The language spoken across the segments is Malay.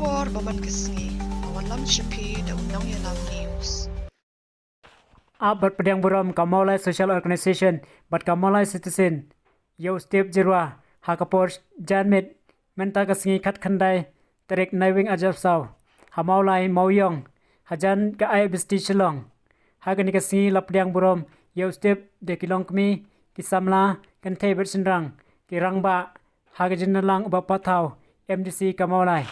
Kubor Baman Kesngi, Awalam Shipi, the Unong Yalam News. But Padang Buram Kamalai Social Organization, but Kamalai Citizen, Yo Step Jirwa, Hakapor, Janmit, Mentakasngi Kat Kandai, Terek Naiwing Ajab Sao, Hamaulai Mauyong, Hajan Gaai Bisti Shilong, Haganisngi Lapdang Buram, Yo Step de Kilongkmi, Kisamla, Kantay Bersenrang, Kirangba, Hagajinalang Bapatau, MDC Kamalai.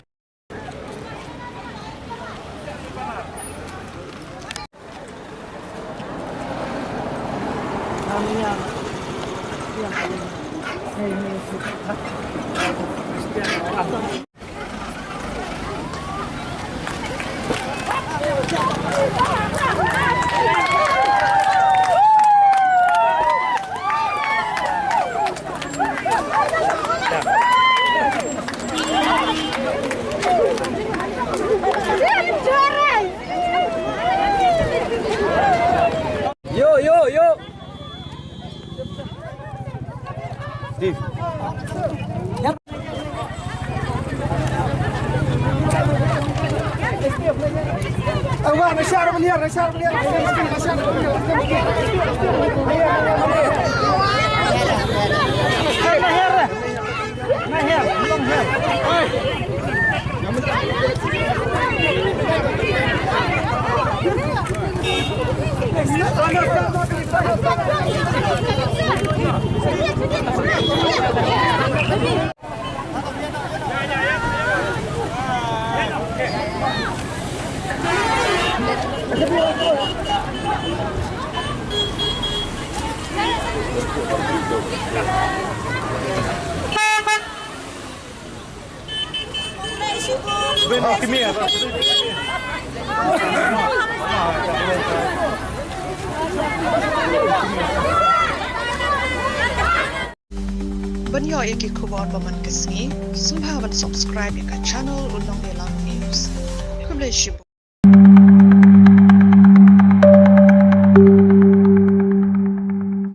Yo. Steve. Awak nasyar beliau. Banyo iki Kubor Baman Kesngi, Sumhawan subscribe ke channel Unong Yalam News. Kumle Shibu.